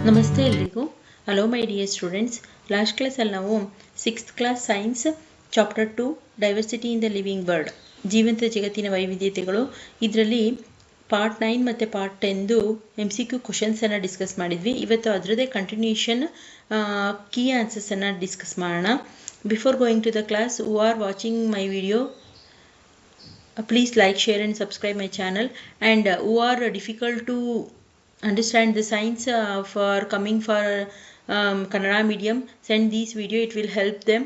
ನಮಸ್ತೆ ಎಲ್ರಿಗೂ. Hello my dear students. Last ಕ್ಲಾಸಲ್ಲಿ ನಾವು 6th class science chapter 2 diversity in the living world, ಜೀವಂತ ಜಗತ್ತಿನ ವೈವಿಧ್ಯತೆಗಳು, ಇದರಲ್ಲಿ ಪಾರ್ಟ್ 9 ಮತ್ತು ಪಾರ್ಟ್ 10 MCQ ಕ್ವಶನ್ಸನ್ನು ಡಿಸ್ಕಸ್ ಮಾಡಿದ್ವಿ. ಇವತ್ತು ಅದರದ್ದೇ ಕಂಟಿನ್ಯೂಷನ್ ಕೀ ಆನ್ಸರ್ಸನ್ನು ಡಿಸ್ಕಸ್ ಮಾಡೋಣ. Before going to the class, who are watching my video, please like, share and subscribe my channel, and who are difficult to understand the science for coming for Kannada medium, send this video, it will help them.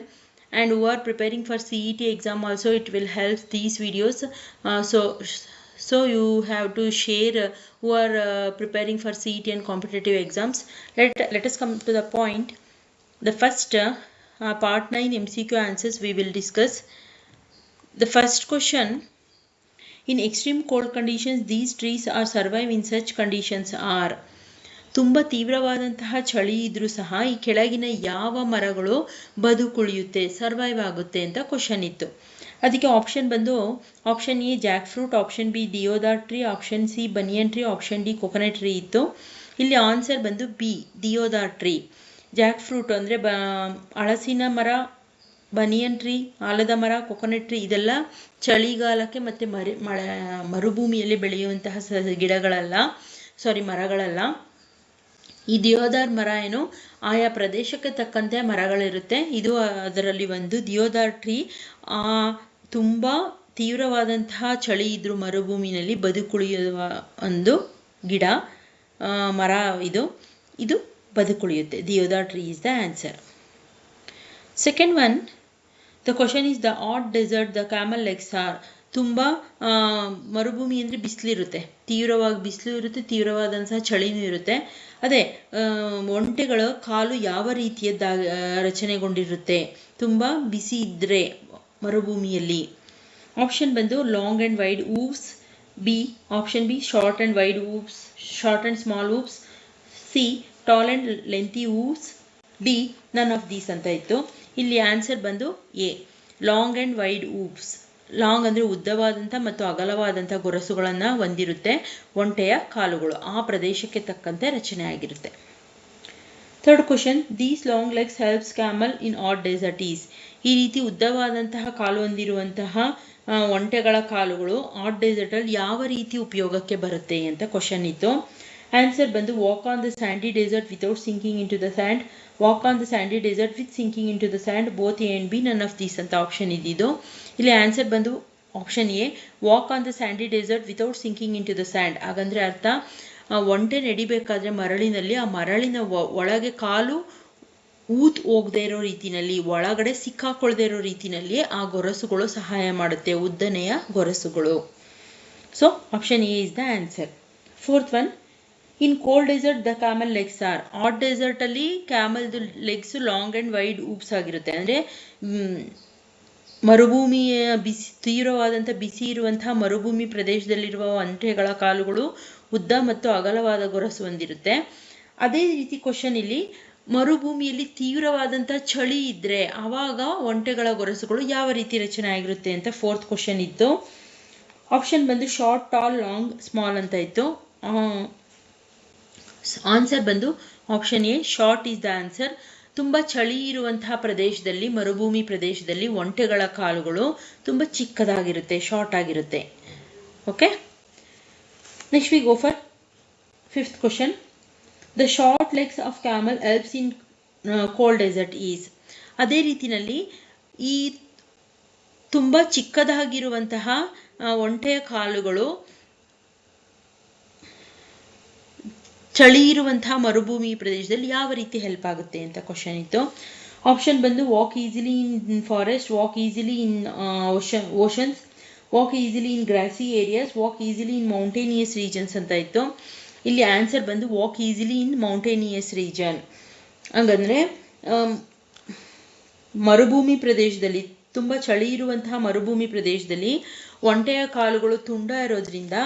And who are preparing for CET exam also, it will help these videos. So you have to share who are preparing for CET and competitive exams. Let us come to the point. The first part 9 MCQ answers we will discuss. The first question: in extreme cold conditions, these trees are survive in such conditions are. ತುಂಬ ತೀವ್ರವಾದಂತಹ ಚಳಿ ಇದ್ರೂ ಸಹ ಈ ಕೆಳಗಿನ ಯಾವ ಮರಗಳು ಬದುಕುಳಿಯುತ್ತೆ, survive ಆಗುತ್ತೆ ಅಂತ ಕ್ವಶನ್ ಇತ್ತು. ಅದಕ್ಕೆ ಆಪ್ಷನ್ ಬಂದು option A jackfruit, option B deodar tree, option C banyan tree, option D coconut tree ಇತ್ತು. ಇಲ್ಲಿ ಆನ್ಸರ್ ಬಂದು B, deodar tree. Jackfruit ಅಂದರೆ ಹಲಸಿನ ಮರ, ಬನಿಯನ್ ಟ್ರೀ, ಆಲದ ಮರ, ಕೊಕೊನಟ್ ಟ್ರೀ ಇದೆಲ್ಲ ಚಳಿಗಾಲಕ್ಕೆ ಮತ್ತು ಮರುಭೂಮಿಯಲ್ಲಿ ಬೆಳೆಯುವಂತಹ ಮರಗಳಲ್ಲ. ಈ ದಿಯೋದಾರ್ ಮರ ಏನು ಆಯಾ ಪ್ರದೇಶಕ್ಕೆ ತಕ್ಕಂತೆ ಮರಗಳಿರುತ್ತೆ. ಇದು ಅದರಲ್ಲಿ ಒಂದು ದಿಯೋದಾರ್ ಟ್ರೀ ತುಂಬ ತೀವ್ರವಾದಂತಹ ಚಳಿ ಇದ್ರೂ ಮರುಭೂಮಿನಲ್ಲಿ ಬದುಕುಳಿಯುವ ಒಂದು ಗಿಡ, ಮರ. ಇದು ಬದುಕುಳಿಯುತ್ತೆ. Deodar tree is the answer. Second one, the question is the hot desert the camel legs are. ತುಂಬ ಮರುಭೂಮಿ ಅಂದರೆ ಬಿಸಿಲಿರುತ್ತೆ, ತೀವ್ರವಾಗಿ ಬಿಸಿಲು ಇರುತ್ತೆ, ತೀವ್ರವಾದಂತಹ ಚಳಿನೂ ಇರುತ್ತೆ. ಅದೇ ಒಂಟೆಗಳ ಕಾಲು ಯಾವ ರೀತಿಯ ರಚನೆಗೊಂಡಿರುತ್ತೆ ತುಂಬ ಬಿಸಿ ಇದ್ದರೆ ಮರುಭೂಮಿಯಲ್ಲಿ? ಆಪ್ಷನ್ ಬಂದು long and wide hooves, B option B short and wide hooves, short and small hooves, C tall and lengthy hooves, D none of these ಅಂತ ಇತ್ತು. ಇಲ್ಲಿ ಆನ್ಸರ್ ಬಂದು A, long and wide hooves. Long ಅಂದರೆ ಉದ್ದವಾದಂಥ ಮತ್ತು ಅಗಲವಾದಂಥ ಗೊರಸುಗಳನ್ನು ಹೊಂದಿರುತ್ತೆ ಒಂಟೆಯ ಕಾಲುಗಳು, ಆ ಪ್ರದೇಶಕ್ಕೆ ತಕ್ಕಂತೆ ರಚನೆ ಆಗಿರುತ್ತೆ. Third question, these long legs helps camel in hot desert is. ಈ ರೀತಿ ಉದ್ದವಾದಂತಹ ಕಾಲು ಹೊಂದಿರುವಂತಹ ಒಂಟೆಗಳ ಕಾಲುಗಳು ಹಾಟ್ ಡೆಸರ್ಟಲ್ಲಿ ಯಾವ ರೀತಿ ಉಪಯೋಗಕ್ಕೆ ಬರುತ್ತೆ ಅಂತ ಕ್ವಶನ್ ಇತ್ತು. ಆನ್ಸರ್ ಬಂದು walk on the sandy desert without sinking into the sand, walk on the sandy desert with sinking into the sand, both A and B, none of these ಅಂತ option ಇದ್ದಿದ್ದು. ಇಲ್ಲಿ answer ಬಂದು option A, walk on the sandy desert without sinking into the sand. ಹಾಗಂದರೆ ಅರ್ಥ, ಒಂಟೆ ನಡಿಬೇಕಾದ್ರೆ ಮರಳಿನಲ್ಲಿ, ಆ ಮರಳಿನ ಒಳಗೆ ಕಾಲು ಹೋಗದೆ ಇರೋ ರೀತಿನಲ್ಲಿ, ಒಳಗಡೆ ಸಿಕ್ಕಾಕೊಳ್ದೇ ಇರೋ ರೀತಿನಲ್ಲಿ ಆ ಗೊರಸುಗಳು ಸಹಾಯ ಮಾಡುತ್ತೆ, ಉದ್ದನೆಯ ಗೊರಸುಗಳು. So option A is the answer. Fourth one, in cold desert the camel legs are. Hot ಡೆಸರ್ಟಲ್ಲಿ ಕ್ಯಾಮಲ್ದು legs long and wide hoops ಆಗಿರುತ್ತೆ. ಅಂದರೆ ಮರುಭೂಮಿಯ ತೀವ್ರವಾದಂಥ ಬಿಸಿ ಇರುವಂತಹ ಮರುಭೂಮಿ ಪ್ರದೇಶದಲ್ಲಿರುವ ಒಂಟೆಗಳ ಕಾಲುಗಳು ಉದ್ದ ಮತ್ತು ಅಗಲವಾದ ಗೊರಸು ಹೊಂದಿರುತ್ತೆ. ಅದೇ ರೀತಿ ಕ್ವಶನ್ ಇಲ್ಲಿ, ಮರುಭೂಮಿಯಲ್ಲಿ ತೀವ್ರವಾದಂಥ ಚಳಿ ಇದ್ದರೆ ಆವಾಗ ಒಂಟೆಗಳ ಗೊರಸುಗಳು ಯಾವ ರೀತಿ ರಚನೆ ಆಗಿರುತ್ತೆ ಅಂತ ಫೋರ್ತ್ ಕ್ವಶನ್ ಇತ್ತು. ಆಪ್ಷನ್ ಬಂದು ಶಾರ್ಟ್, ಟಾಲ್, ಲಾಂಗ್, ಸ್ಮಾಲ್ ಅಂತ ಇತ್ತು. ಆನ್ಸರ್ ಬಂದು option A, short is the answer. ತುಂಬ ಚಳಿ ಇರುವಂತಹ ಪ್ರದೇಶದಲ್ಲಿ, ಮರುಭೂಮಿ ಪ್ರದೇಶದಲ್ಲಿ ಒಂಟೆಗಳ ಕಾಲುಗಳು ತುಂಬ ಚಿಕ್ಕದಾಗಿರುತ್ತೆ, ಶಾರ್ಟ್ ಆಗಿರುತ್ತೆ. Okay, next we go for fifth question. The short legs of camel helps in cold desert is. ಅದೇ ರೀತಿಯಲ್ಲಿ ಈ ತುಂಬ ಚಿಕ್ಕದಾಗಿರುವಂತಹ ಒಂಟೆಯ ಕಾಲುಗಳು ಚಳಿ ಇರುವಂತಹ ಮರುಭೂಮಿ ಪ್ರದೇಶದಲ್ಲಿ ಯಾವ ರೀತಿ ಹೆಲ್ಪ್ ಆಗುತ್ತೆ ಅಂತ ಕ್ವಶನ್ ಇತ್ತು. ಆಪ್ಷನ್ ಬಂದು walk easily in forest, walk easily in oceans, walk easily in grassy areas, walk easily in mountainous regions ಅಂತ ಇತ್ತು. ಇಲ್ಲಿ ಆನ್ಸರ್ ಬಂದು walk easily in mountainous region. ಹಂಗಂದರೆ ಮರುಭೂಮಿ ಪ್ರದೇಶದಲ್ಲಿ, ತುಂಬ ಚಳಿ ಇರುವಂತಹ ಮರುಭೂಮಿ ಪ್ರದೇಶದಲ್ಲಿ ಒಂಟೆಯ ಕಾಲುಗಳು ತುಂಡ ಇರೋದ್ರಿಂದ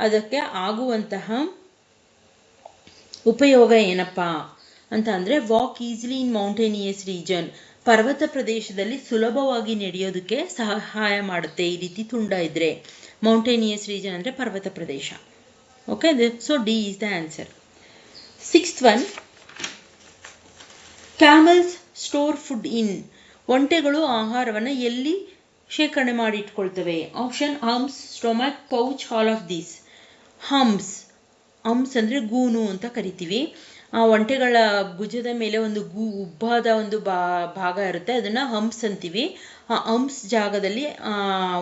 ಅದಕ್ಕೆ ಆಗುವಂತಹ ಉಪಯೋಗ ಏನಪ್ಪ ಅಂತ ಅಂದರೆ, walk easily in mountainous region, ಪರ್ವತ ಪ್ರದೇಶದಲ್ಲಿ ಸುಲಭವಾಗಿ ನಡೆಯೋದಕ್ಕೆ ಸಹಾಯ ಮಾಡುತ್ತೆ ಈ ರೀತಿ ತುಂಡ ಇದ್ದರೆ. ಮೌಂಟೇನಿಯಸ್ ರೀಜನ್ ಅಂದರೆ ಪರ್ವತ ಪ್ರದೇಶ. Okay, so D is the answer. Sixth one, camels store food in. ಒಂಟೆಗಳು ಆಹಾರವನ್ನು ಎಲ್ಲಿ ಶೇಖರಣೆ ಮಾಡಿ ಇಟ್ಕೊಳ್ತವೆ? Option humps, stomach, pouch, all of these. Humps ಅಂದರೆ ಗೂನು ಅಂತ ಕರಿತೀವಿ. ಆ ಒಂಟೆಗಳ ಭುಜದ ಮೇಲೆ ಒಂದು ಉಬ್ಬಾದ ಒಂದು ಭಾಗ ಇರುತ್ತೆ, ಅದನ್ನು ಹಂಪ್ಸ್ ಅಂತೀವಿ. ಆ ಹಂಪ್ಸ್ ಜಾಗದಲ್ಲಿ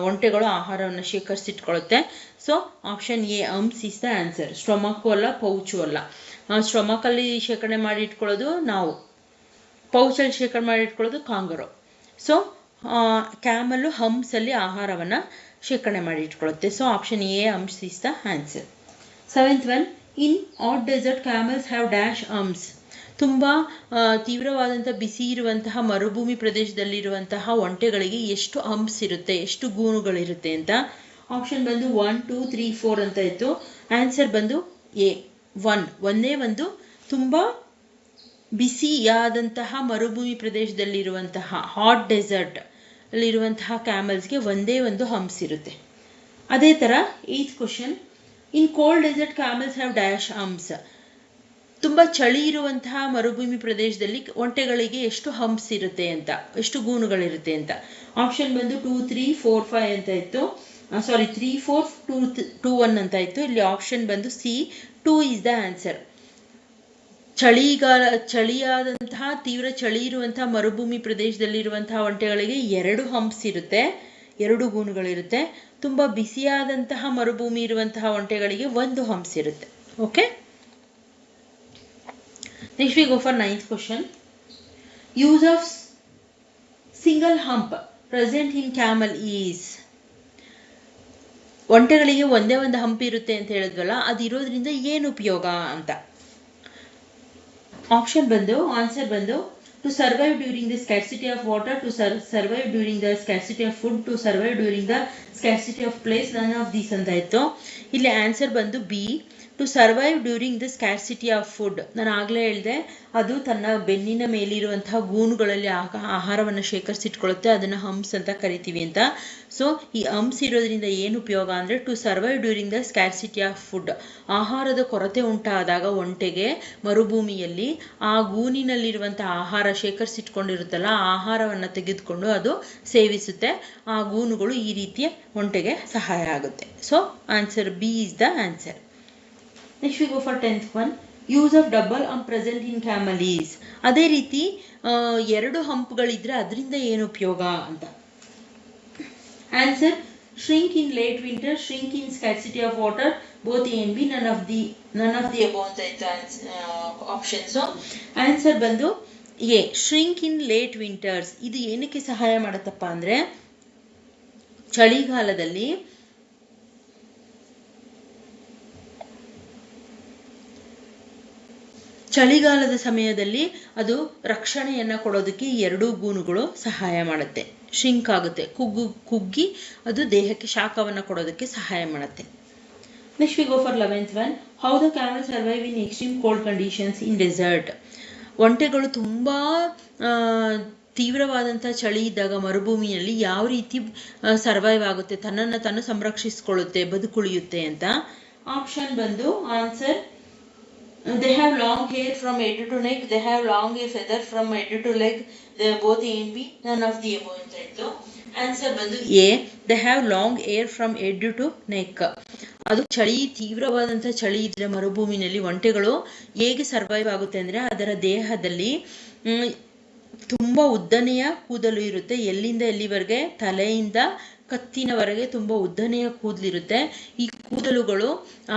ಒಂಟೆಗಳು ಆಹಾರವನ್ನು ಶೇಖರಿಸಿಟ್ಕೊಳ್ಳುತ್ತೆ. So option A humps is the answer. Stomach ಅಲ್ಲ, ಪೌಚು ಅಲ್ಲ. ಸ್ಟೊಮಕಲ್ಲಿ ಶೇಖರಣೆ ಮಾಡಿ ಇಟ್ಕೊಳ್ಳೋದು ನಾವು, ಪೌಚಲ್ಲಿ ಶೇಖರಣೆ ಮಾಡಿ ಇಟ್ಕೊಳ್ಳೋದು ಕಾಂಗರು. ಸೊ ಕ್ಯಾಮಲ್ಲು ಹಂಪ್ಸಲ್ಲಿ ಆಹಾರವನ್ನು ಶೇಖರಣೆ ಮಾಡಿ ಇಟ್ಕೊಳ್ಳುತ್ತೆ. So option A humps is the answer. 7th one, in hot desert camels have dash arms. ತುಂಬ ತೀವ್ರವಾದಂಥ ಬಿಸಿ ಇರುವಂತಹ ಮರುಭೂಮಿ ಪ್ರದೇಶದಲ್ಲಿರುವಂತಹ ಒಂಟೆಗಳಿಗೆ ಎಷ್ಟು ಹಂಪ್ಸ್ ಇರುತ್ತೆ, ಎಷ್ಟು ಗೂನುಗಳಿರುತ್ತೆ ಅಂತ. ಆಪ್ಷನ್ ಬಂದು 1, 2, 3, 4 ಅಂತ ಇತ್ತು. ಆನ್ಸರ್ ಬಂದು ಎ 1. ಒಂದೇ ಒಂದು ತುಂಬ ಬಿಸಿಯಾದಂತಹ ಮರುಭೂಮಿ ಪ್ರದೇಶದಲ್ಲಿರುವಂತಹ ಹಾಟ್ ಡೆಸರ್ಟ್ ಅಲ್ಲಿರುವಂತಹ ಕ್ಯಾಮಲ್ಸ್ಗೆ ಒಂದೇ ಒಂದು ಹಂಪ್ಸ್ ಇರುತ್ತೆ. ಅದೇ ಥರ 8th question, in cold desert camels have dash humps. ತುಂಬ ಚಳಿ ಇರುವಂತಹ ಮರುಭೂಮಿ ಪ್ರದೇಶದಲ್ಲಿ ಒಂಟೆಗಳಿಗೆ ಎಷ್ಟು ಹಂಪ್ಸ್ ಇರುತ್ತೆ ಅಂತ, ಎಷ್ಟು ಗೂನುಗಳಿರುತ್ತೆ ಅಂತ. ಆಪ್ಷನ್ ಬಂದು 2, 3, 4, 5 ಅಂತ ಇತ್ತು. 3, 4, 2, 1 ಅಂತ ಇತ್ತು. ಇಲ್ಲಿ ಆಪ್ಷನ್ ಬಂದು ಸಿ 2 ಇಸ್ ದ ಆನ್ಸರ್. ಚಳಿಯಾದಂತಹ ತೀವ್ರ ಚಳಿ ಇರುವಂತಹ ಮರುಭೂಮಿ ಪ್ರದೇಶದಲ್ಲಿರುವಂತಹ ಒಂಟೆಗಳಿಗೆ 2 ಹಂಪ್ಸ್ ಇರುತ್ತೆ, 2 ಗೂನುಗಳಿರುತ್ತೆ. ತುಂಬ ಬಿಸಿಯಾದಂತಹ ಮರುಭೂಮಿ ಇರುವಂತಹ ಒಂಟೆಗಳಿಗೆ 1 ಹಂಪ್ಸ್ ಇರುತ್ತೆ. Okay, next we go for 9th question. Use of single hump present in camel is. ಒಂಟೆಗಳಿಗೆ ಒಂದೇ ಒಂದು ಹಂಪ್ ಇರುತ್ತೆ ಅಂತ ಹೇಳಿದ್ವಲ್ಲ, ಅದಿರೋದ್ರಿಂದ ಏನು ಉಪಯೋಗ ಅಂತ. ಆನ್ಸರ್ ಬಂದು to survive during the scarcity of water, to survive during the scarcity of food, to survive during the scarcity of place. None of these ಅಂತ ಇತ್ತು. ಇಲ್ಲಿ ಆನ್ಸರ್ ಬಂದು B, to survive during the scarcity of food. ನಾನು ಆಗಲೇ ಹೇಳಿದೆ, ಅದು ತನ್ನ ಬೆನ್ನಿನ ಮೇಲಿರುವಂತಹ ಗೂನುಗಳಲ್ಲಿ ಆಹಾರವನ್ನು ಶೇಖರಿಸಿಟ್ಕೊಳ್ಳುತ್ತೆ, ಅದನ್ನು ಹಂಪ್ಸ್ ಅಂತ ಕರಿತೀವಿ ಅಂತ. ಸೊ ಈ ಹಂಪ್ಸ್ ಇರೋದ್ರಿಂದ ಏನು ಉಪಯೋಗ ಅಂದರೆ, to survive during the scarcity of food. ಆಹಾರದ ಕೊರತೆ ಉಂಟಾದಾಗ ಒಂಟೆಗೆ ಮರುಭೂಮಿಯಲ್ಲಿ ಆ ಗೂನಿನಲ್ಲಿರುವಂಥ ಆಹಾರ ಶೇಖರಿಸಿಟ್ಕೊಂಡಿರುತ್ತಲ್ಲ, ಆಹಾರವನ್ನು ತೆಗೆದುಕೊಂಡು ಅದು ಸೇವಿಸುತ್ತೆ. ಆ ಗೂನುಗಳು ಈ ರೀತಿಯ ಒಂಟೆಗೆ ಸಹಾಯ ಆಗುತ್ತೆ. So answer B is the answer. Next we go for 10th one. Use of double hump present in camel is. ಅದೇ ರೀತಿ 2 ಹಂಪ್ಗಳಿದ್ರೆ ಅದರಿಂದ ಏನು ಉಪಯೋಗ ಅಂತ. Answer shrink in late winter, shrink in scarcity of water, both A and B, none of the above ಅಂತ ಇತ್ತು option. So answer ಬಂದು A, shrink in late winters. ಇದು ಏನಕ್ಕೆ ಸಹಾಯ ಮಾಡುತ್ತಪ್ಪ ಅಂದರೆ, ಚಳಿಗಾಲದ ಸಮಯದಲ್ಲಿ ಅದು ರಕ್ಷಣೆಯನ್ನು ಕೊಡೋದಕ್ಕೆ 2 ಗೂನುಗಳು ಸಹಾಯ ಮಾಡುತ್ತೆ. ಶಿಂಕ್ ಆಗುತ್ತೆ, ಕುಗ್ಗಿ ಅದು ದೇಹಕ್ಕೆ ಶಾಖವನ್ನು ಕೊಡೋದಕ್ಕೆ ಸಹಾಯ ಮಾಡುತ್ತೆ. Next we go for 11th one. How the camel survive in extreme cold conditions in desert. ಒಂಟೆಗಳು ತುಂಬ ತೀವ್ರವಾದಂಥ ಚಳಿ ಇದ್ದಾಗ ಮರುಭೂಮಿಯಲ್ಲಿ ಯಾವ ರೀತಿ ಸರ್ವೈವ್ ಆಗುತ್ತೆ, ತನ್ನನ್ನು ತಾನು ಸಂರಕ್ಷಿಸಿಕೊಳ್ಳುತ್ತೆ, ಬದುಕುಳಿಯುತ್ತೆ ಅಂತ. ಆಪ್ಷನ್ ಬಂದು answer, they have long hair from head to neck, they have long feather from head to leg, they are both A and B, none of the above ಅಂತ ಇತ್ತು. ಆನ್ಸರ್ ಬಂದು A, they have long hair from head to neck. ಅದು ತೀವ್ರವಾದಂಥ ಚಳಿ ಇದ್ರೆ ಮರುಭೂಮಿನಲ್ಲಿ ಒಂಟೆಗಳು ಹೇಗೆ survive ಆಗುತ್ತೆ ಅಂದರೆ, ಅದರ ದೇಹದಲ್ಲಿ ತುಂಬ ಉದ್ದನೆಯ ಕೂದಲು ಇರುತ್ತೆ, ಎಲ್ಲಿಂದ ಎಲ್ಲಿವರೆಗೆ, ತಲೆಯಿಂದ ಕತ್ತಿನವರೆಗೆ ತುಂಬ ಉದ್ದನೆಯ ಕೂದಲಿರುತ್ತೆ. ಈ ಕೂದಲುಗಳು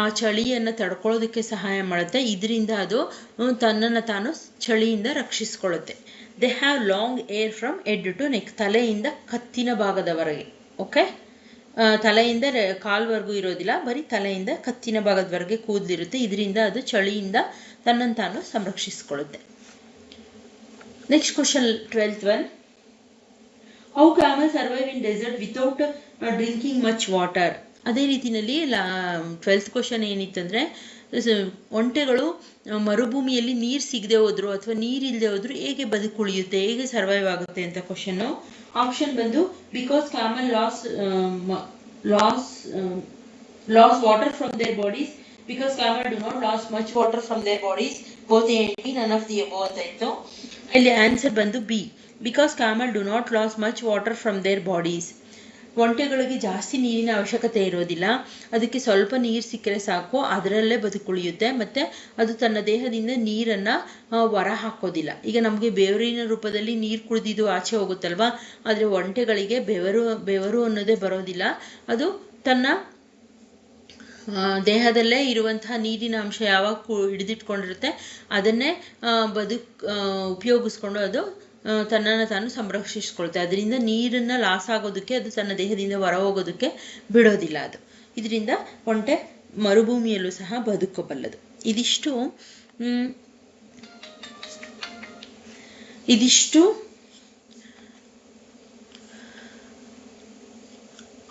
ಆ ಚಳಿಯನ್ನು ತಡ್ಕೊಳ್ಳೋದಕ್ಕೆ ಸಹಾಯ ಮಾಡುತ್ತೆ. ಇದರಿಂದ ಅದು ತನ್ನನ್ನು ತಾನು ಚಳಿಯಿಂದ ರಕ್ಷಿಸಿಕೊಳ್ಳುತ್ತೆ. They have long hair from head to neck, ತಲೆಯಿಂದ ಕತ್ತಿನ ಭಾಗದವರೆಗೆ. ಓಕೆ, ತಲೆಯಿಂದ ಕಾಲ್ವರೆಗೂ ಇರೋದಿಲ್ಲ, ಬರೀ ತಲೆಯಿಂದ ಕತ್ತಿನ ಭಾಗದವರೆಗೆ ಕೂದಲಿರುತ್ತೆ. ಇದರಿಂದ ಅದು ಚಳಿಯಿಂದ ತನ್ನನ್ನು ತಾನು ಸಂರಕ್ಷಿಸಿಕೊಳ್ಳುತ್ತೆ. Next question 12th one. How camel survive in desert without drinking much water. ಅದೇ ರೀತಿಯಲ್ಲಿ 12th ಕ್ವಶನ್ ಏನಿತ್ತಂದರೆ, ಒಂಟೆಗಳು ಮರುಭೂಮಿಯಲ್ಲಿ ನೀರು ಸಿಗದೆ ಹೋದ್ರು ಅಥವಾ ನೀರಿಲ್ಲದೆ ಹೋದ್ರು ಹೇಗೆ ಬದುಕುಳಿಯುತ್ತೆ, ಹೇಗೆ ಸರ್ವೈವ್ ಆಗುತ್ತೆ ಅಂತ ಕ್ವಶನ್ನು. ಆಪ್ಷನ್ ಬಂದು because camel loss water from their bodies, because camel do not loss much water from their bodies, both A and B, none of the above ಅಂತ ಇತ್ತು. ಇಲ್ಲಿ ಆನ್ಸರ್ ಬಂದು B, because camel do not loss much water from their bodies. ಒಂಟೆಗಳಿಗೆ ಜಾಸ್ತಿ ನೀರಿನ ಅವಶ್ಯಕತೆ ಇರೋದಿಲ್ಲ, ಅದಕ್ಕೆ ಸ್ವಲ್ಪ ನೀರು ಸಿಕ್ಕರೆ ಸಾಕು, ಅದರಲ್ಲೇ ಬದುಕುಳಿಯುತ್ತೆ, ಮತ್ತು ಅದು ತನ್ನ ದೇಹದಿಂದ ನೀರನ್ನು ಹೊರ ಹಾಕೋದಿಲ್ಲ. ಈಗ ನಮಗೆ ಬೆವರಿನ ರೂಪದಲ್ಲಿ ನೀರು ಕುಡಿದಿದ್ದು ಆಚೆ ಹೋಗುತ್ತಲ್ವ, ಆದರೆ ಒಂಟೆಗಳಿಗೆ ಬೆವರು ಅನ್ನೋದೇ ಬರೋದಿಲ್ಲ. ಅದು ತನ್ನ ದೇಹದಲ್ಲೇ ಇರುವಂತಹ ನೀರಿನ ಅಂಶ ಯಾವಾಗ ಹಿಡಿದಿಟ್ಕೊಂಡಿರುತ್ತೆ ಅದನ್ನೇ ಉಪಯೋಗಿಸ್ಕೊಂಡು ಅದು ತನ್ನನ್ನು ತಾನು ಸಂರಕ್ಷಿಸ್ಕೊಳುತ್ತೆ. ಅದರಿಂದ ನೀರನ್ನು ಲಾಸ್ ಆಗೋದಕ್ಕೆ, ಅದು ತನ್ನ ದೇಹದಿಂದ ಹೊರ ಹೋಗೋದಕ್ಕೆ ಬಿಡೋದಿಲ್ಲ ಅದು. ಇದರಿಂದ ಒಂಟೆ ಮರುಭೂಮಿಯಲ್ಲೂ ಸಹ ಬದುಕಬಲ್ಲದು. ಇದಿಷ್ಟು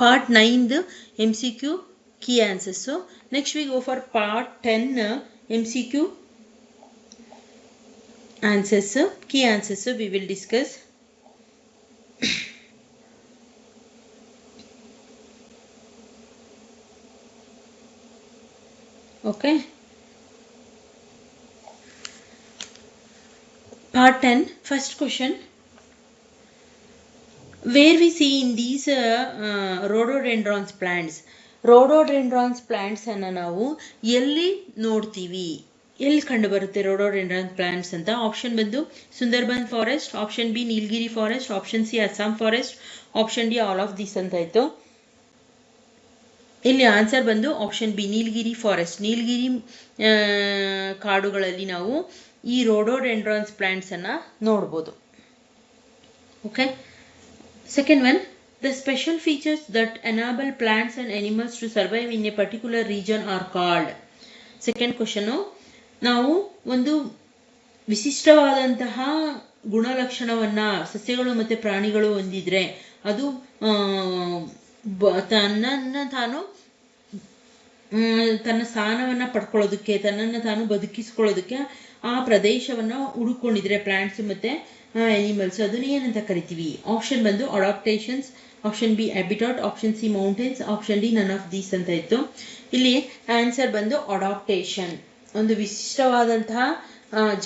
part 9 MCQ key answers. So next we go for part 10 MCQ answers, key answers we will discuss. Okay, part 10, first question. Where we see in these rhododendrons plants, rhododendrons plants ಅನ್ನು ನಾವು ಎಲ್ಲಿ ನೋಡ್ತೀವಿ, ಎಲ್ಲಿ ಕಂಡು ಬರುತ್ತೆ ರೋಡೋಡೆಂಡ್ರಾನ್ ಪ್ಲಾಂಟ್ಸ್ ಅಂತ? Option ಬಂದು Sundarban forest, option B Nilgiri forest, option C Assam forest, option D all of this ಅಂತ ಇತ್ತು. ಇಲ್ಲಿ ಆನ್ಸರ್ ಬಂದು ಆಪ್ಷನ್ ಬಿ ನೀಲಗಿರಿ ಫಾರೆಸ್ಟ್. ನೀಲಗಿರಿ ಕಾಡುಗಳಲ್ಲಿ ನಾವು ಈ ರೋಡೋಡೆಂಡ್ರಾನ್ಸ್ ಪ್ಲಾಂಟ್ಸ್ ಅನ್ನ ನೋಡ್ಬೋದು. Okay, second one, the special features that enable plants and animals to survive in a particular region are called. Second question, ನಾವು ಒಂದು ವಿಶಿಷ್ಟವಾದಂತಹ ಗುಣಲಕ್ಷಣವನ್ನ ಸಸ್ಯಗಳು ಮತ್ತು ಪ್ರಾಣಿಗಳು ಹೊಂದಿದ್ರೆ ಅದು ತನ್ನ ಸ್ಥಾನವನ್ನು ಪಡ್ಕೊಳ್ಳೋದಕ್ಕೆ, ತನ್ನನ್ನು ತಾನು ಬದುಕಿಸ್ಕೊಳ್ಳೋದಕ್ಕೆ ಆ ಪ್ರದೇಶವನ್ನು ಹುಡುಕೊಂಡಿದ್ರೆ ಪ್ಲಾಂಟ್ಸ್ ಮತ್ತು ಅನಿಮಲ್ಸ್, ಅದನ್ನ ಏನಂತ ಕರಿತೀವಿ? ಆಪ್ಷನ್ ಬಂದು adaptations, option B habitat, option C mountains, option D none of these ಅಂತ ಇತ್ತು. ಇಲ್ಲಿ ಆನ್ಸರ್ ಬಂದು ಅಡಾಪ್ಟೇಷನ್. ಒಂದು ವಿಶಿಷ್ಟವಾದಂತಹ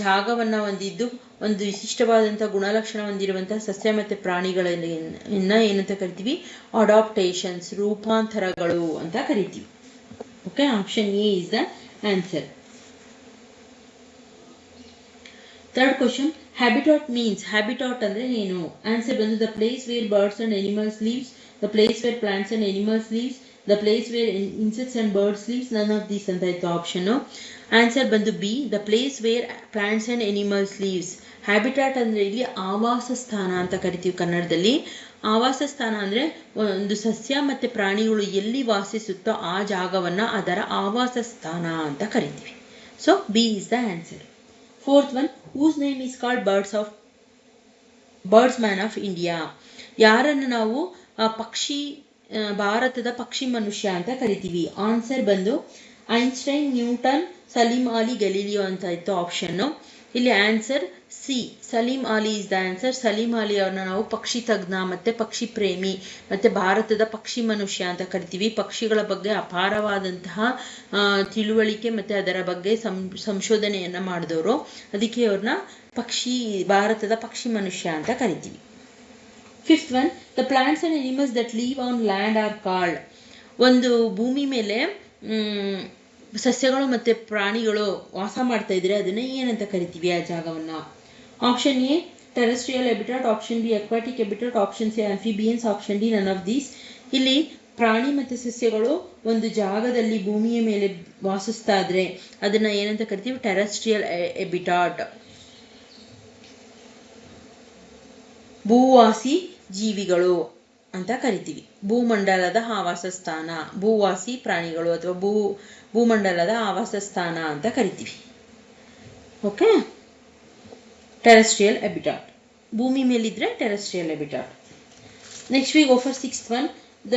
ಜಾಗವನ್ನು ಹೊಂದಿದ್ದು, ಒಂದು ವಿಶಿಷ್ಟವಾದಂತಹ ಗುಣಲಕ್ಷಣ ಹೊಂದಿರುವಂತಹ ಸಸ್ಯ ಮತ್ತು ಪ್ರಾಣಿಗಳನ್ನ ಏನಂತ ಕರಿತೀವಿ? ಅಡಾಪ್ಟೇಷನ್ಸ್, ರೂಪಾಂತರಗಳು ಅಂತ ಕರಿತೀವಿ. Okay, option A is the answer. Third question, habitat means, habitat ಅಂದ್ರೆ ಏನು? ಆನ್ಸರ್ ಬಂದು the place where birds and animals leaves, the place where plants and animals leaves, the place where insects and birds leaves, ನನ್ of these ಅಂತ ಇತ್ತು option. Answer ಬಂದು B, the place where plants and animals leaves. Habitat ಅಂದ್ರೆ ಇಲ್ಲಿ ಆವಾಸ ಸ್ಥಾನ ಅಂತ ಕರಿತೀವಿ ಕನ್ನಡದಲ್ಲಿ. ಆವಾಸ ಸ್ಥಾನ ಅಂದ್ರೆ ಒಂದು ಸಸ್ಯ ಮತ್ತೆ ಪ್ರಾಣಿಗಳು ಎಲ್ಲಿ ವಾಸಿಸುತ್ತೋ ಆ ಜಾಗವನ್ನ ಅದರ ಆವಾಸ ಸ್ಥಾನ ಅಂತ ಕರಿತೀವಿ. So B is the answer. Fourth one, whose name is called birdsman of India. ಯಾರನ್ನು ನಾವು ಭಾರತದ ಪಕ್ಷಿ ಮನುಷ್ಯ ಅಂತ ಕರಿತೀವಿ? ಆನ್ಸರ್ ಬಂದು Einstein, Newton, Salim Ali, Galileo ಅಂತ ಇತ್ತು ಆಪ್ಷನ್. ಇಲ್ಲಿ answer C, Salim Ali is the answer. Salim Ali ಅವ್ರನ್ನ ನಾವು ಪಕ್ಷಿ ತಜ್ಞ ಮತ್ತೆ ಪಕ್ಷಿ ಪ್ರೇಮಿ ಮತ್ತೆ ಭಾರತದ ಪಕ್ಷಿ ಮನುಷ್ಯ ಅಂತ ಕರಿತೀವಿ. ಪಕ್ಷಿಗಳ ಬಗ್ಗೆ ಅಪಾರವಾದಂತಹ ತಿಳುವಳಿಕೆ ಮತ್ತೆ ಅದರ ಬಗ್ಗೆ ಸಂಶೋಧನೆಯನ್ನ ಮಾಡಿದವರು, ಅದಕ್ಕೆ ಅವ್ರನ್ನ ಭಾರತದ ಪಕ್ಷಿ ಮನುಷ್ಯ ಅಂತ ಕರಿತೀವಿ. Fifth one, the plants and animals that leave on land are called. ಒಂದು ಭೂಮಿ ಮೇಲೆ ಸಸ್ಯಗಳು ಮತ್ತೆ ಪ್ರಾಣಿಗಳು ವಾಸ ಮಾಡ್ತಾ ಇದ್ರೆ ಅದನ್ನ ಏನಂತ ಕರಿತೀವಿ ಆ ಜಾಗವನ್ನ? Option A terrestrial habitat, option B aquatic habitat, option C amphibians, option D none of these. ಇಲ್ಲಿ ಪ್ರಾಣಿ ಮತ್ತು ಸಸ್ಯಗಳು ಒಂದು ಜಾಗದಲ್ಲಿ ಭೂಮಿಯ ಮೇಲೆ ವಾಸಿಸ್ತಾ ಇದ್ರೆ ಅದನ್ನ ಏನಂತ ಕರಿತೀವಿ? ಟೆರೆಸ್ಟ್ರಿಯಲ್ ಹ್ಯಾಬಿಟಾಟ್, ಭೂವಾಸಿ ಜೀವಿಗಳು ಅಂತ ಕರಿತೀವಿ. ಭೂಮಂಡಲದ ಆವಾಸ ಸ್ಥಾನ, ಭೂವಾಸಿ ಪ್ರಾಣಿಗಳು ಅಥವಾ ಭೂಮಂಡಲದ ಆವಾಸ ಸ್ಥಾನ ಅಂತ ಕರಿತೀವಿ. ಓಕೆ, ಟೆರೆಸ್ಟ್ರಿಯಲ್ ಹ್ಯಾಬಿಟಾಟ್, ಭೂಮಿ ಮೇಲಿದ್ರೆ terrestrial habitat. Next we go for sixth one, the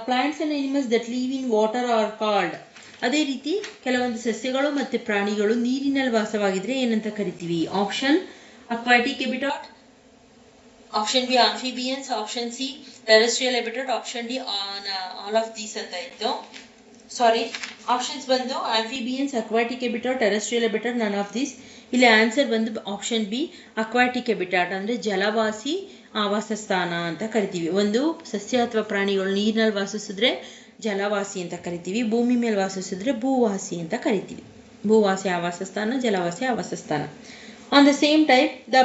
plants and animals that live in water are called. ಅದೇ ರೀತಿ ಕೆಲವೊಂದು ಸಸ್ಯಗಳು ಮತ್ತೆ ಪ್ರಾಣಿಗಳು ನೀರಿನಲ್ಲಿ ವಾಸವಾಗಿದ್ರೆ ಏನಂತ ಕರಿತೀವಿ? Option aquatic habitat, option B amphibians, option C terrestrial habitat, option D all of these ಅಂತ ಇತ್ತು. ಸಾರಿ, ಆಪ್ಷನ್ಸ್ ಬಂದು amphibians, aquatic habitat, terrestrial habitat, none of this. ಇಲ್ಲಿ ಆನ್ಸರ್ ಬಂದು ಆಪ್ಷನ್ ಬಿ, ಅಕ್ವಾಟಿಕ್ ಹೆಬಿಟಾಟ್ ಅಂದರೆ ಜಲವಾಸಿ ಆವಾಸ ಸ್ಥಾನ ಅಂತ ಕರಿತೀವಿ. ಒಂದು ಸಸ್ಯ ಅಥವಾ ಪ್ರಾಣಿಗಳು ನೀರಿನಲ್ಲಿ ವಾಸಿಸಿದ್ರೆ ಜಲವಾಸಿ ಅಂತ ಕರಿತೀವಿ, ಭೂಮಿ ಮೇಲೆ ವಾಸಿಸಿದ್ರೆ ಭೂವಾಸಿ ಅಂತ ಕರಿತೀವಿ. ಭೂವಾಸಿ ಆವಾಸ ಸ್ಥಾನ, ಜಲವಾಸಿ ಆವಾಸ ಸ್ಥಾನ. On the same type the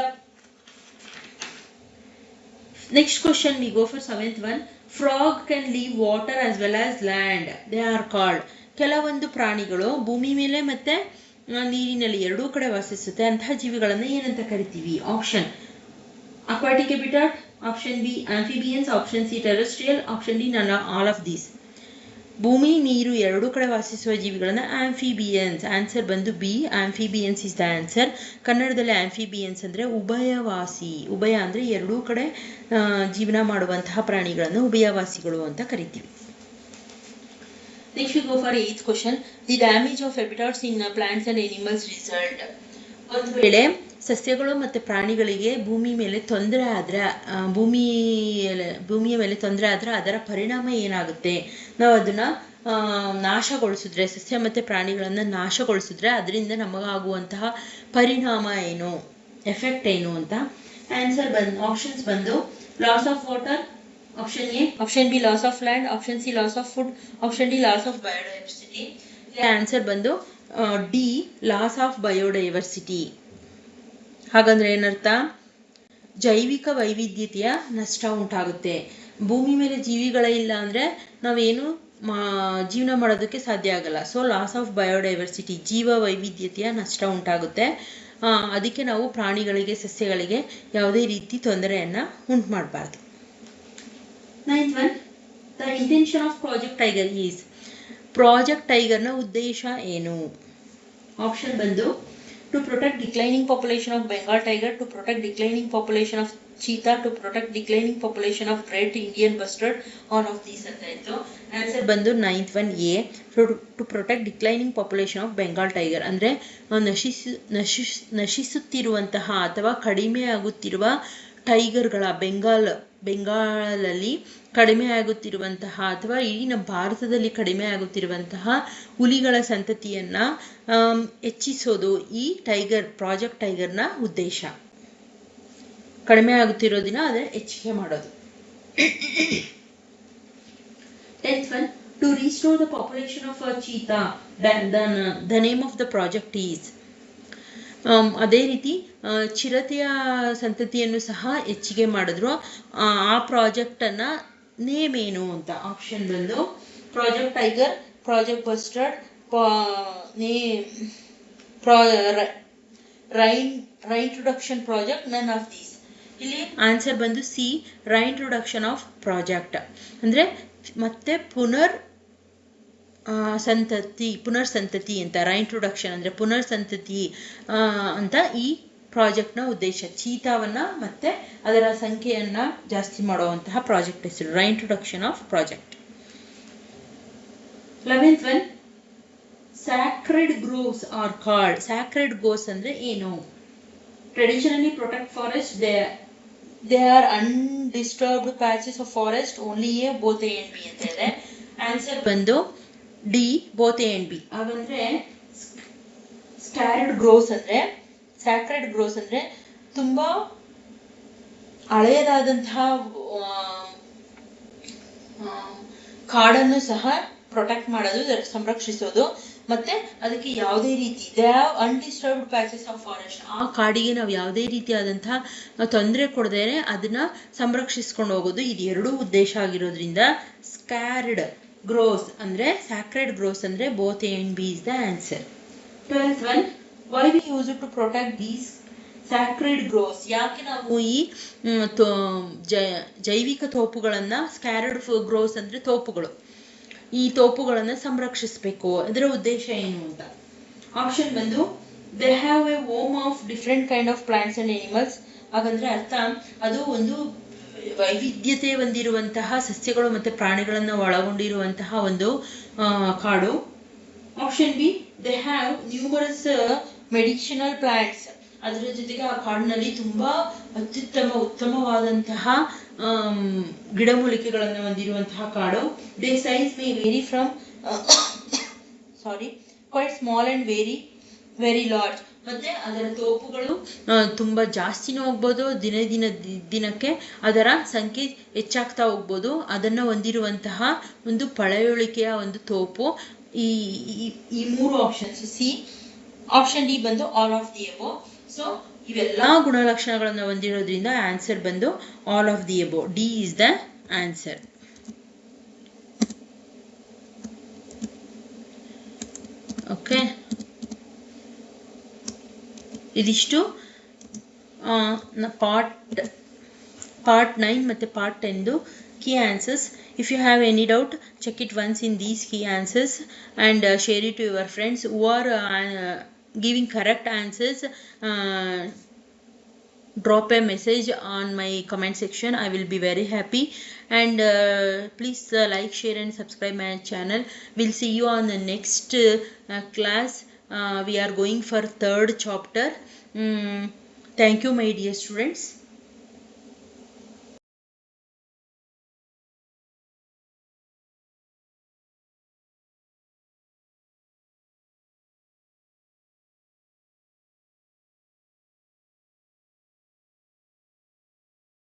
next question we go for 7th one. Frog can leave water as well as land. They are called. ಕೆಲವೊಂದು ಪ್ರಾಣಿಗಳು ಭೂಮಿ ಮೇಲೆ ಮತ್ತೆ ನೀರಿನಲ್ಲಿ ಎರಡೂ ಕಡೆ ವಾಸಿಸುತ್ತೆ. ಅಂತಹ ಜೀವಿಗಳನ್ನು ಏನಂತ ಕರಿತೀವಿ? Option aquatic habitat, option B amphibians, option C terrestrial, option D none all of these. ಭೂಮಿ ನೀರು ಎರಡೂ ಕಡೆ ವಾಸಿಸುವ ಜೀವಿಗಳನ್ನ ಆಂಫಿಬಿಯನ್ಸ್. ಆನ್ಸರ್ ಬಂದು B, amphibians is the answer. ಕನ್ನಡದಲ್ಲಿ ಆಂಫಿಬಿಯನ್ಸ್ ಅಂದರೆ ಉಭಯವಾಸಿ. ಉಭಯ ಅಂದರೆ ಎರಡೂ ಕಡೆ ಜೀವನ ಮಾಡುವಂತಹ ಪ್ರಾಣಿಗಳನ್ನು ಉಭಯವಾಸಿಗಳು ಅಂತ ಕರಿತೀವಿ. Next we go for 8th question. The damage of habitats in plants and animals result. ಒಂದು ವೇಳೆ ಸಸ್ಯಗಳು ಮತ್ತು ಪ್ರಾಣಿಗಳಿಗೆ ಭೂಮಿಯ ಮೇಲೆ ತೊಂದರೆ ಆದರೆ, ಭೂಮಿಯ ಮೇಲೆ ತೊಂದರೆ ಆದರೆ ಅದರ ಪರಿಣಾಮ ಏನಾಗುತ್ತೆ? ನಾವು ಅದನ್ನು ನಾಶಗೊಳಿಸಿದ್ರೆ, ಸಸ್ಯ ಮತ್ತು ಪ್ರಾಣಿಗಳನ್ನು ನಾಶಗೊಳಿಸಿದ್ರೆ ಅದರಿಂದ ನಮಗಾಗುವಂತಹ ಪರಿಣಾಮ ಏನು, ಎಫೆಕ್ಟ್ ಏನು ಅಂತ. ಆನ್ಸರ್ ಆಪ್ಷನ್ಸ್ ಬಂದು loss of water, option A, option B loss of land, option C loss of food, option D loss of biodiversity. Answer ಬಂದು ಡಿ, ಲಾಸ್ ಆಫ್ ಬಯೋಡೈವರ್ಸಿಟಿ. ಹಾಗಂದ್ರೆ ಏನರ್ಥ? ಜೈವಿಕ ವೈವಿಧ್ಯತೆಯ ನಷ್ಟ ಉಂಟಾಗುತ್ತೆ. ಭೂಮಿ ಮೇಲೆ ಜೀವಿಗಳೇ ಇಲ್ಲ ಅಂದರೆ ನಾವೇನು ಜೀವನ ಮಾಡೋದಕ್ಕೆ ಸಾಧ್ಯ ಆಗಲ್ಲ. ಸೊ ಲಾಸ್ ಆಫ್ ಬಯೋಡೈವರ್ಸಿಟಿ, ಜೀವ ವೈವಿಧ್ಯತೆಯ ನಷ್ಟ ಉಂಟಾಗುತ್ತೆ. ಅದಕ್ಕೆ ನಾವು ಪ್ರಾಣಿಗಳಿಗೆ, ಸಸ್ಯಗಳಿಗೆ ಯಾವುದೇ ರೀತಿ ತೊಂದರೆಯನ್ನು ಉಂಟು ಮಾಡಬಾರ್ದು. 9th one, the intention of Project Tiger is. Project ಟೈಗರ್ನ ಉದ್ದೇಶ ಏನು? ಆಪ್ಷನ್ ಬಂದು to protect declining population of Bengal tiger, to protect declining population of cheetah, to protect declining population of great Indian bustard. All of these ಅಂತ ಇತ್ತು. Answer ಬಂದು 9th one A, to protect declining population of Bengal tiger. ಅಂದರೆ ನಶಿಸುತ್ತಿರುವಂತಹ ಅಥವಾ ಕಡಿಮೆಯಾಗುತ್ತಿರುವ ಟೈಗರ್ಗಳ, ಬೆಂಗಾಲಲ್ಲಿ ಕಡಿಮೆಯಾಗುತ್ತಿರುವಂತಹ ಅಥವಾ ಇಡೀ ನಮ್ಮ ಭಾರತದಲ್ಲಿ ಕಡಿಮೆಯಾಗುತ್ತಿರುವಂತಹ ಹುಲಿಗಳ ಸಂತತಿಯನ್ನು ಹೆಚ್ಚಿಸೋದು ಈ ಪ್ರಾಜೆಕ್ಟ್ ಟೈಗರ್ನ ಉದ್ದೇಶ. ಕಡಿಮೆ ಆಗುತ್ತಿರೋದಿನ ಅದನ್ನು ಹೆಚ್ಚಿಗೆ ಮಾಡೋದು. 10th one, to restore the population of a cheetah, the name of the project is. ಅದೇ ರೀತಿ ಚಿರತೆಯ ಸಂತತಿಯನ್ನು ಸಹ ಹೆಚ್ಚಿಗೆ ಮಾಡಿದ್ರು. ಆ ಪ್ರಾಜೆಕ್ಟನ್ನು ನೇಮ್ ಏನು ಅಂತ. ಆಪ್ಷನ್ ಬಂದು project tiger, project bustard, reintroduction project, none of these. ಇಲ್ಲಿ ಆನ್ಸರ್ ಬಂದು ಸಿ, ರೈಂಟ್ರೊಡಕ್ಷನ್ ಆಫ್ ಪ್ರಾಜೆಕ್ಟ್. ಅಂದರೆ ಮತ್ತೆ ಪುನರ್ ಸಂತತಿ ಅಂತ. ರೈಂಟ್ರೊಡಕ್ಷನ್ ಅಂದರೆ ಪುನರ್ ಸಂತತಿ ಅಂತ ಈ ಪ್ರಾಜೆಕ್ಟ್ನ ಉದ್ದೇಶ. ಚೀತಾವನ್ನ ಮತ್ತೆ ಅದರ ಸಂಖ್ಯೆಯನ್ನ ಜಾಸ್ತಿ ಮಾಡುವಂತಹ ಪ್ರಾಜೆಕ್ಟ್ ಹೆಸರು reintroduction of project. 11th one, sacred groves are called. sacred groves ಅಂದ್ರೆ ಏನು? Traditionally protect forest, they are undisturbed patches of forest, only A, both A and B ಅಂತ ಇದೆ. ಆನ್ಸರ್ ಬಂದು D, both A and B. ಹಾಗಂದ್ರೆ scared groves ಅಂದ್ರೆ, sacred groves ಅಂದ್ರೆ ತುಂಬಾ ಹಳೆಯದಾದಂತಹ ಕಾಡನ್ನು ಸಹ ಪ್ರೊಟೆಕ್ಟ್ ಮಾಡೋದು, ಸಂರಕ್ಷಿಸೋದು, ಮತ್ತೆ ಅದಕ್ಕೆ ಯಾವುದೇ ರೀತಿ they have undisturbed patches of forest. ಆ ಕಾಡಿಗೆ ನಾವು ಯಾವುದೇ ರೀತಿಯಾದಂತಹ ತೊಂದರೆ ಕೊಡದೇನೆ ಅದನ್ನ ಸಂರಕ್ಷಿಸ್ಕೊಂಡು ಹೋಗೋದು, ಇದು ಎರಡೂ ಉದ್ದೇಶ ಆಗಿರೋದ್ರಿಂದ ಸ್ಕ್ಯಾರ್ಡ್ ಗ್ರೋವ್ಸ್ ಅಂದ್ರೆ, ಸ್ಯಾಕ್ರೆಡ್ ಗ್ರೋವ್ಸ್ ಅಂದ್ರೆ both A and B is the answer. 12th one, why we use it to protect these sacred groves. ಯಾಕೆ ನಾವು ಈ ಜೈವಿಕ ತೋಪುಗಳನ್ನ, ಸ್ಕ್ಯಾರ್ಡ್ ಗ್ರೋವ್ಸ್ ಅಂದ್ರೆ ತೋಪುಗಳು, ಈ ತೋಪುಗಳನ್ನು ಸಂರಕ್ಷಿಸಬೇಕು, ಅದರ ಉದ್ದೇಶ ಏನು ಅಂತ. ಆಪ್ಷನ್ ಬಂದು they have A home of different kind of plants and animals. ಹಾಗಂದ್ರೆ ಅರ್ಥ ಅದು ಒಂದು ವೈವಿಧ್ಯತೆ ಹೊಂದಿರುವಂತಹ ಸಸ್ಯಗಳು ಮತ್ತೆ ಪ್ರಾಣಿಗಳನ್ನು ಒಳಗೊಂಡಿರುವಂತಹ ಒಂದು ಕಾಡು. Option B, they have numerous medicinal plants. ಅದರ ಜೊತೆಗೆ ಆ ಕಾಡಿನಲ್ಲಿ ತುಂಬಾ ಉತ್ತಮವಾದಂತಹ ಗಿಡಮೂಲಿಕೆಗಳನ್ನು ಹೊಂದಿರುವಂತಹ ಕಾಡು. They size may vary from quite small and very large. ಮತ್ತೆ ಅದರ ತೋಪುಗಳು ತುಂಬ ಜಾಸ್ತಿನೂ ಹೋಗ್ಬೋದು, ದಿನಕ್ಕೆ ಅದರ ಸಂಖ್ಯೆ ಹೆಚ್ಚಾಗ್ತಾ ಹೋಗ್ಬೋದು. ಅದನ್ನು ಹೊಂದಿರುವಂತಹ ಒಂದು ಪಳೆಯುಳಿಕೆಯ ಒಂದು ತೋಪು. ಈ ಮೂರು ಆಪ್ಷನ್ಸ್, ಸಿ ಆಪ್ಷನ್ ಡಿ ಬಂದು all of the above. So ಇವೆಲ್ಲ ಗುಣಲಕ್ಷಣಗಳನ್ನು ಹೊಂದಿರೋದ್ರಿಂದ ಆನ್ಸರ್ ಬಂದು all of the above. D is the answer. Okay, ಇದಿಷ್ಟು ಪಾರ್ಟ್ 9 ಮತ್ತು part 10 key answers. If you have any doubt, check it once in these key answers and share it to your friends who are giving correct answers. Drop a message on my comment section. I will be very happy. And please like, share and subscribe my channel. We'll see you on the next class. We are going for third chapter. Thank you, my dear students.